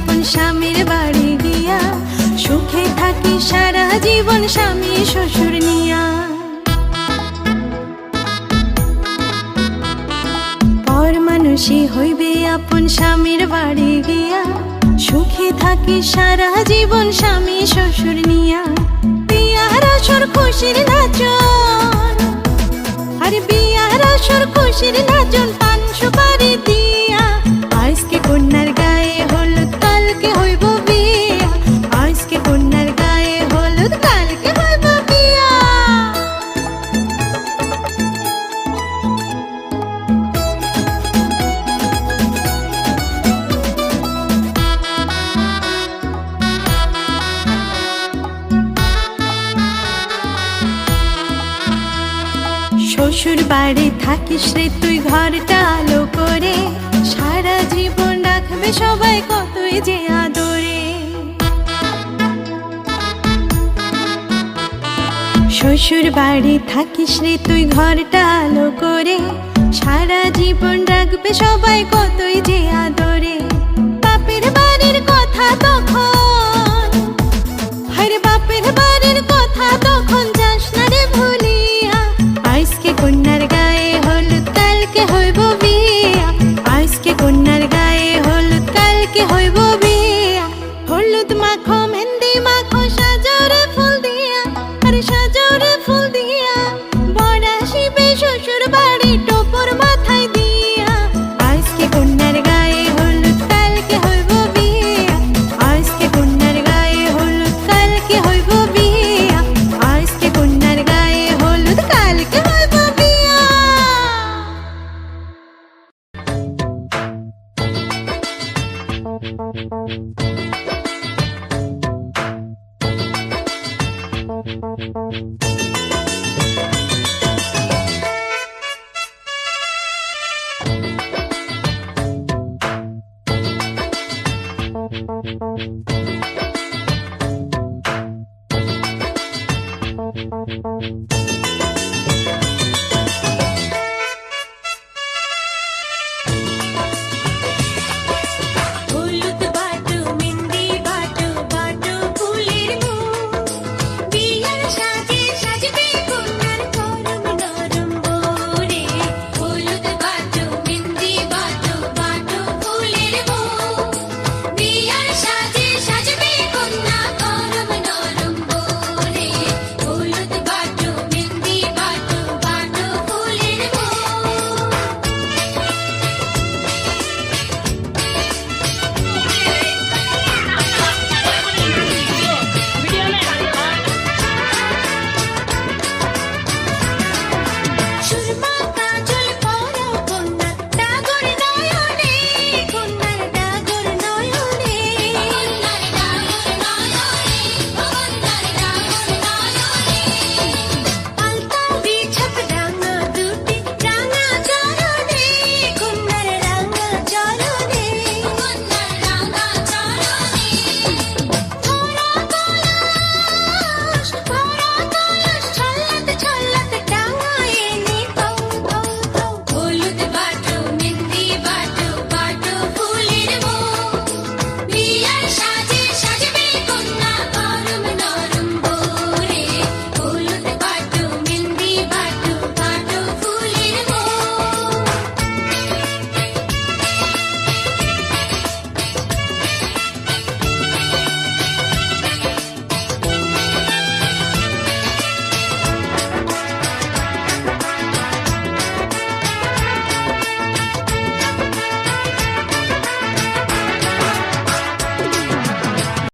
আপন স্বামীর বাড়ি গিয়া, সুখে থাকি সারা জীবন স্বামী শ্বশুর নিয়া। পর মানুষই হইবে আপন স্বামীর বাড়ি গিয়া, সুখে থাকি সারা জীবন স্বামী শ্বশুর নিয়া। বিয়ার আসর খুশির নাচন, আরে বিয়ার আসর খুশির নাচন, পান সুপারি দিয়া। আজকে কন্যার গায়ে হলুদ, কালকে হইব বিয়া। আজকে কন্যার গায়ে হলুদ, কালকে হইব বিয়া। শ্বশুর বাড়ি থাকিস রে তুই ঘরটা আলো করে, সারা জীবন রাখবে সবাই কতই যে আদরে। শ্বশুর বাড়ি থাকিস রে তুই ঘরটা আলো করে, সারা জীবন রাখবে সবাই কতই যে আদরে। বাপের বাড়ির কথা তখন